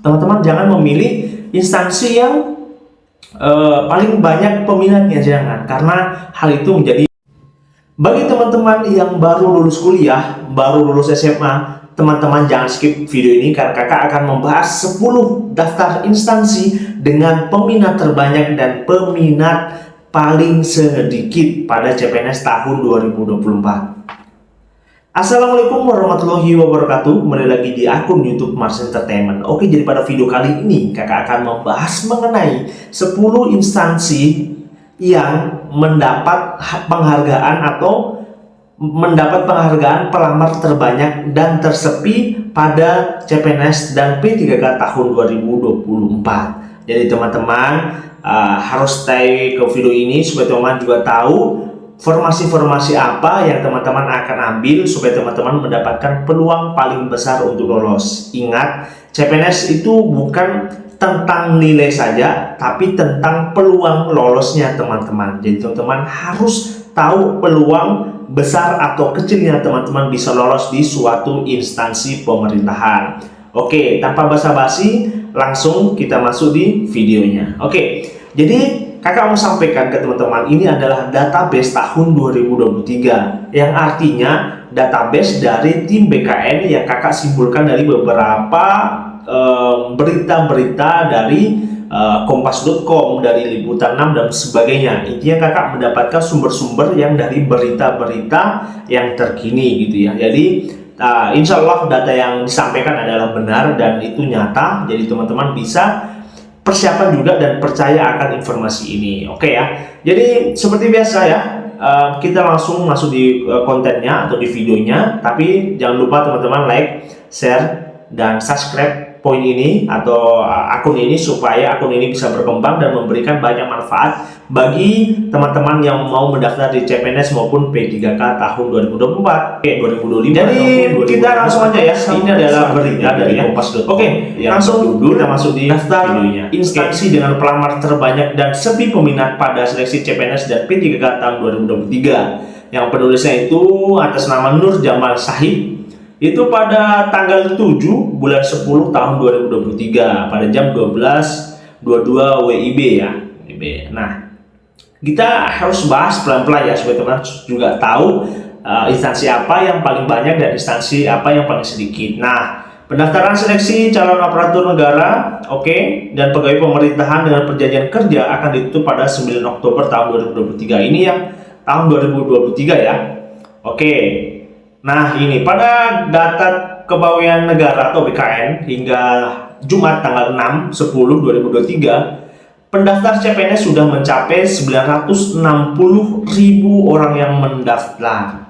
Teman-teman jangan memilih instansi yang paling banyak peminatnya, jangan, karena hal itu menjadi bagi teman-teman yang baru lulus kuliah, baru lulus SMA. Teman-teman jangan skip video ini karena kakak akan membahas 10 daftar instansi dengan peminat terbanyak dan peminat paling sedikit pada CPNS tahun 2024. Assalamualaikum warahmatullahi wabarakatuh. Kembali lagi di akun YouTube Mars Entertainment. Oke, jadi pada video kali ini kakak akan membahas mengenai 10 instansi yang mendapat penghargaan atau mendapat penghargaan pelamar terbanyak dan tersepi pada CPNS dan P3K tahun 2024. Jadi teman-teman harus stay ke video ini supaya teman-teman juga tahu formasi-formasi apa yang teman-teman akan ambil supaya teman-teman mendapatkan peluang paling besar untuk lolos. Ingat, CPNS itu bukan tentang nilai saja, tapi tentang peluang lolosnya teman-teman. Jadi teman-teman harus tahu peluang besar atau kecilnya teman-teman bisa lolos di suatu instansi pemerintahan. Oke, tanpa basa-basi langsung kita masuk di videonya. Oke, jadi kakak mau sampaikan ke teman-teman, ini adalah database tahun 2023 yang artinya database dari tim BKN yang kakak simpulkan dari beberapa berita-berita dari kompas.com, dari Liputan 6 dan sebagainya. Intinya kakak mendapatkan sumber-sumber yang dari berita-berita yang terkini gitu ya. Jadi insya Allah data yang disampaikan adalah benar dan itu nyata. Jadi teman-teman bisa persiapan juga dan percaya akan informasi ini. Oke ya. Jadi seperti biasa ya, kita langsung masuk di kontennya atau di videonya. Tapi jangan lupa teman-teman like, share, dan subscribe poin ini atau akun ini supaya akun ini bisa berkembang dan memberikan banyak manfaat bagi teman-teman yang mau mendaftar di CPNS maupun P3K tahun 2024, 2025. Jadi kita langsung aja ya. Ini adalah berita dari kompas.com. Oke, langsung kita masuk di daftar videonya. Instansi dengan pelamar terbanyak dan sepi peminat pada seleksi CPNS dan P3K tahun 2023. Yang penulisnya itu atas nama Nur Jamal Sahib. Itu pada tanggal 7 bulan 10 tahun 2023 pada jam 12.22 WIB ya. Nah, kita harus bahas pelan-pelan ya supaya teman-teman juga tahu instansi apa yang paling banyak dan instansi apa yang paling sedikit. Nah, pendaftaran seleksi calon aparatur negara, dan pegawai pemerintahan dengan perjanjian kerja akan ditutup pada 9 Oktober tahun 2023. Ini yang tahun 2023 ya. Nah, ini pada data kepegawaian negara atau BKN hingga Jumat tanggal 6/10/2023, pendaftar CPNS sudah mencapai 960.000 orang yang mendaftar.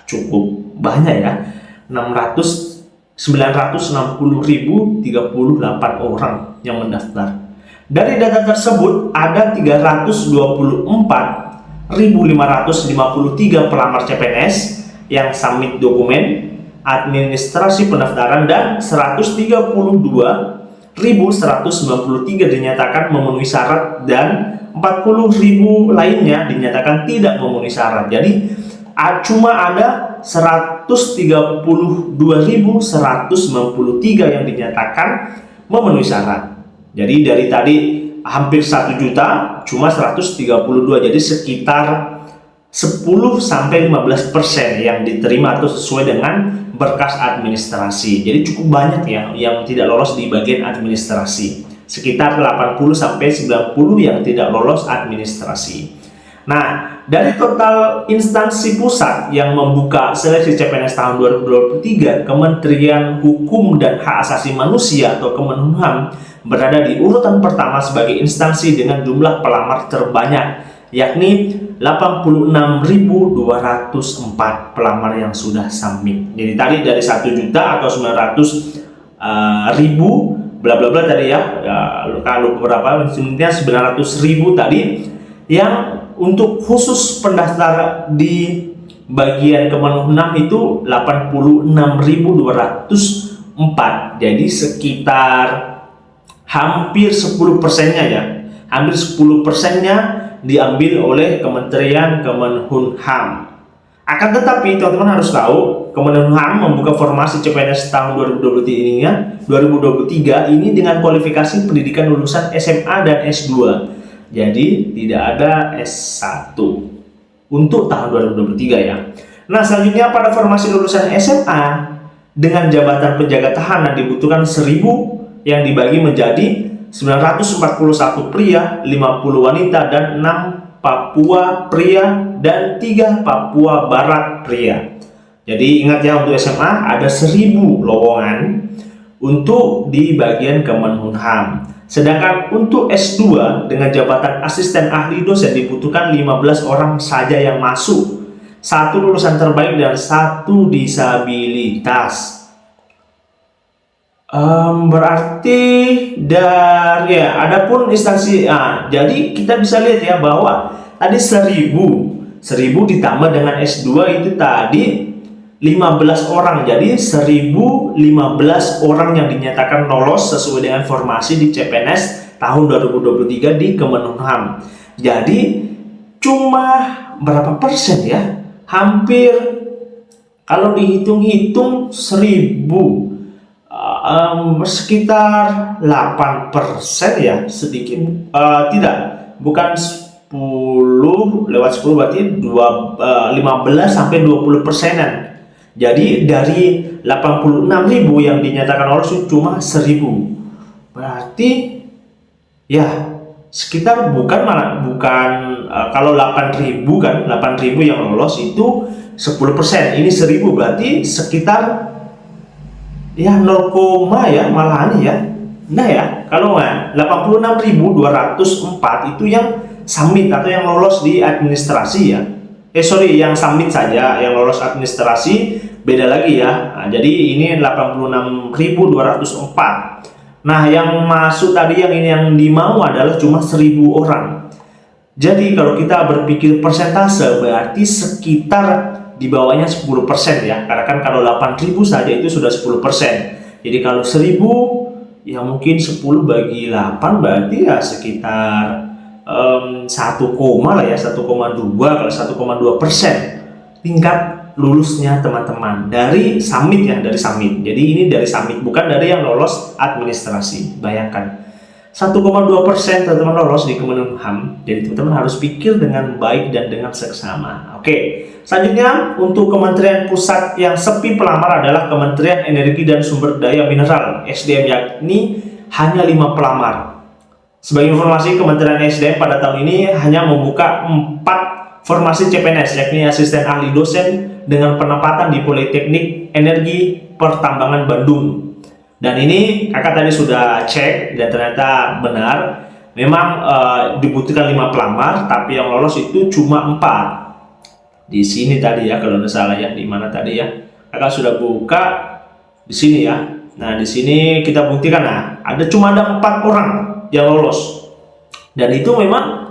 Cukup banyak ya, 960.038 orang yang mendaftar. Dari data tersebut ada 324.553 pelamar CPNS yang submit dokumen administrasi pendaftaran dan 132.193 dinyatakan memenuhi syarat dan 40.000 lainnya dinyatakan tidak memenuhi syarat. Jadi cuma ada 132.193 yang dinyatakan memenuhi syarat. Jadi dari tadi hampir 1 juta cuma 132, jadi sekitar 10-15% yang diterima atau sesuai dengan berkas administrasi. Jadi cukup banyak ya yang tidak lolos di bagian administrasi. Sekitar 80-90 yang tidak lolos administrasi. Nah, dari total instansi pusat yang membuka seleksi CPNS tahun 2023, Kementerian Hukum dan Hak Asasi Manusia atau Kemenhum berada di urutan pertama sebagai instansi dengan jumlah pelamar terbanyak, yakni 86.204 pelamar yang sudah submit. Jadi tadi dari 1 juta atau 900.000 bla bla bla tadi ya, kalau berapa sebenarnya 900.000 tadi yang untuk khusus pendaftar di bagian Kemenhum itu 86.204. Jadi sekitar hampir 10%-nya ya. Hampir 10%-nya diambil oleh Kementerian Kemenhum. Akan tetapi teman-teman harus tahu Kemenkumham membuka formasi CPNS tahun 2023 ini dengan kualifikasi pendidikan lulusan SMA dan S2. Jadi tidak ada S1 untuk tahun 2023 ya. Nah, selanjutnya pada formasi lulusan SMA dengan jabatan penjaga tahanan dibutuhkan 1000 yang dibagi menjadi 941 pria, 50 wanita, dan 6 Papua pria dan 3 Papua Barat pria. Jadi ingat ya, untuk SMA ada 1000 lowongan untuk di bagian Kemenkumham. Sedangkan untuk S2 dengan jabatan asisten ahli dosen dibutuhkan 15 orang saja yang masuk. 1 lulusan terbaik dan 1 disabilitas. Berarti dari adapun instansi, jadi kita bisa lihat ya bahwa tadi 1000 ditambah dengan S2 itu tadi 15 orang, jadi 1015 orang yang dinyatakan lolos sesuai dengan formasi di CPNS tahun 2023 di Kemenkumham. Jadi cuma berapa persen ya? Hampir kalau dihitung-hitung 1000 sekitar 8% ya, sedikit bukan 10 lewat 10 berarti 15 sampai 20%-an. Jadi dari 86.000 yang dinyatakan lolos cuma 1.000. Berarti ya sekitar kalau 8.000 kan, 8.000 yang lolos itu 10%. Ini 1.000 berarti sekitar ya 0, ya malahan ya. Nah ya, kalau 86.204 itu yang summit atau yang lolos di administrasi ya. Yang summit saja, yang lolos administrasi beda lagi ya. Nah, jadi ini 86.204. Nah, yang masuk tadi yang ini yang dimau adalah cuma 1.000 orang. Jadi kalau kita berpikir persentase berarti sekitar di bawahnya 10% ya. Karena kan kalau 8.000 saja itu sudah 10%. Jadi kalau 1.000 ya mungkin 10 bagi 8 berarti ya sekitar 1, lah ya, 1,2 kalau 1,2% tingkat lulusnya teman-teman dari summit ya, dari summit. Jadi ini dari summit, bukan dari yang lolos administrasi. Bayangkan 1,2% teman-teman lolos di Kemenkumham. Jadi teman-teman harus pikir dengan baik dan dengan seksama. Oke, selanjutnya untuk kementerian pusat yang sepi pelamar adalah Kementerian Energi dan Sumber Daya Mineral (SDM), yakni hanya 5 pelamar. Sebagai informasi, Kementerian SDM pada tahun ini hanya membuka 4 formasi CPNS, yakni asisten ahli dosen dengan penempatan di Politeknik Energi Pertambangan Bandung. Dan ini kakak tadi sudah cek dan ternyata benar, memang dibutuhkan 5 pelamar, tapi yang lolos itu cuma 4. Di sini tadi ya, kalau tidak salah ya, di mana tadi ya, kakak sudah buka di sini ya. Nah, di sini kita buktikan, cuma ada 4 orang yang lolos, dan itu memang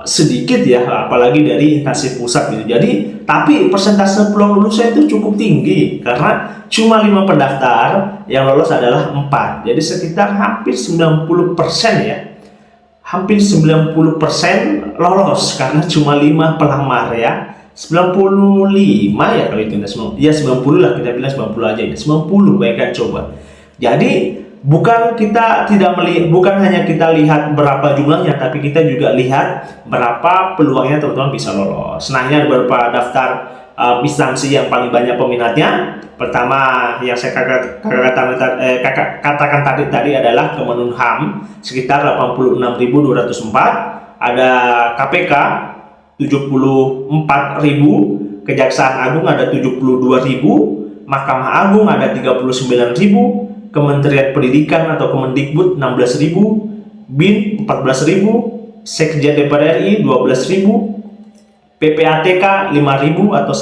sedikit ya, apalagi dari instansi pusat gitu. Jadi tapi persentase peluang lulusnya itu cukup tinggi karena cuma 5 pendaftar, yang lolos adalah 4. Jadi sekitar hampir 90% ya, hampir 90% lolos karena cuma 5 pelamar ya. 95 ya kalau itu ya, 90 lah, kita bilang 90 aja ya, 90. Bayangkan coba. Jadi bukan hanya kita lihat berapa jumlahnya, tapi kita juga lihat berapa peluangnya teman-teman bisa lolos. Nah, ini ada beberapa daftar instansi yang paling banyak peminatnya. Pertama yang saya katakan tadi adalah Kemenkumham sekitar 86.204, ada KPK 74.000, Kejaksaan Agung ada 72.000, Mahkamah Agung ada 39.000, Kementerian Pendidikan atau Kemendikbud 16.000, BIN 14.000, Sekjen DPR RI 12.000, PPATK 5.000 atau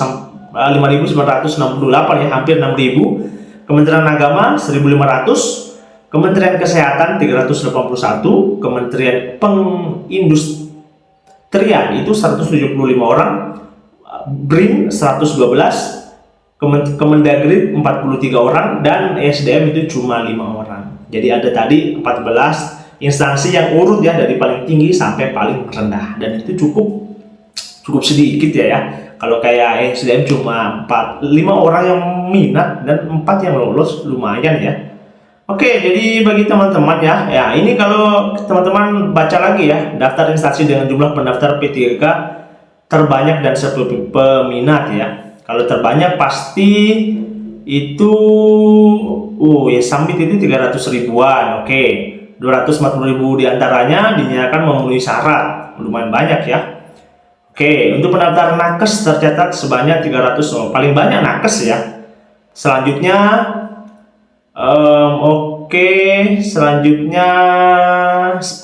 5.968 ya, hampir 6.000, Kementerian Agama 1.500, Kementerian Kesehatan 381, Kementerian Perindustrian itu 175 orang, BRIN 112, Kemendagri 43 orang, dan SDM itu cuma 5 orang. Jadi ada tadi 14 instansi yang urut ya, dari paling tinggi sampai paling rendah, dan itu cukup sedikit ya. Kalau kayak SDM cuma 5 orang yang minat dan 4 yang lolos, lumayan ya. Oke, jadi bagi teman-teman ya ini kalau teman-teman baca lagi ya, daftar instansi dengan jumlah pendaftar P3K terbanyak dan sepenuhnya peminat ya. Kalau terbanyak pasti itu ya summit itu 300 ribuan. Oke, 240 ribu diantaranya dinyatakan memenuhi syarat, lumayan banyak ya. Oke, untuk pendaftar nakes tercatat sebanyak 300, paling banyak nakes ya. Selanjutnya selanjutnya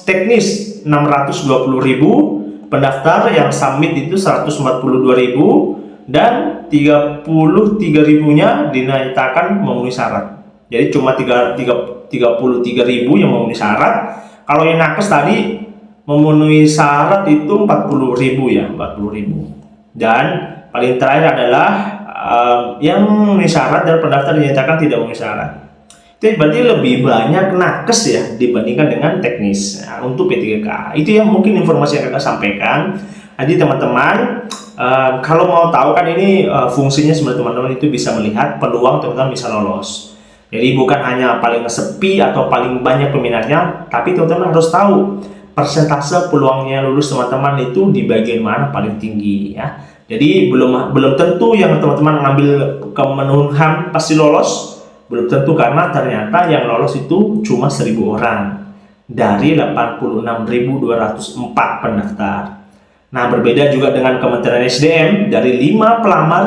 teknis 620 ribu, pendaftar yang summit itu 142 ribu, dan 33 ribunya dinyatakan memenuhi syarat. Jadi cuma 33 ribu yang memenuhi syarat. Kalau yang nakes tadi memenuhi syarat itu 40 ribu ya, 40 ribu. Dan paling terakhir adalah yang memenuhi syarat dan pendaftar dinyatakan tidak memenuhi syarat. Itu berarti lebih banyak nakes ya dibandingkan dengan teknis. Nah, untuk P3K itu yang mungkin informasi yang kakak sampaikan. Jadi teman-teman, kalau mau tahu kan ini fungsinya sebenarnya teman-teman itu bisa melihat peluang teman-teman bisa lolos. Jadi bukan hanya paling sepi atau paling banyak peminatnya, tapi teman-teman harus tahu persentase peluangnya lulus teman-teman itu di bagian mana paling tinggi ya. Jadi belum tentu yang teman-teman ngambil kemenuhan pasti lolos. Belum tentu, karena ternyata yang lolos itu cuma 1.000 orang dari 86.204 pendaftar. Nah, berbeda juga dengan Kementerian SDM, dari 5 pelamar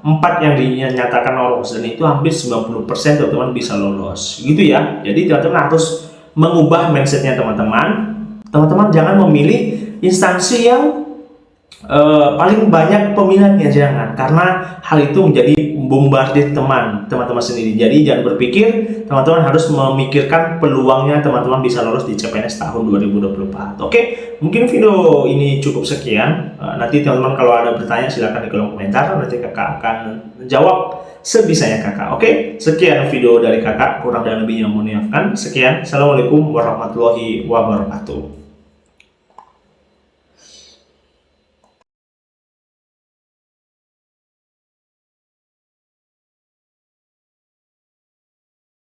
4 yang dinyatakan lolos, dan itu hampir 90% teman-teman bisa lolos gitu ya. Jadi teman-teman harus mengubah mindsetnya teman-teman. Teman-teman jangan memilih instansi yang paling banyak peminatnya, jangan, karena hal itu menjadi bombardir teman-teman sendiri. Jadi jangan berpikir, teman-teman harus memikirkan peluangnya teman-teman bisa lolos di CPNS tahun 2024. Oke, mungkin video ini cukup sekian. Nanti teman-teman kalau ada bertanya silahkan di kolom komentar, nanti kakak akan jawab sebisanya kakak. Oke, sekian video dari kakak, kurang dan lebihnya mohon dimaafkan. Sekian, assalamualaikum warahmatullahi wabarakatuh.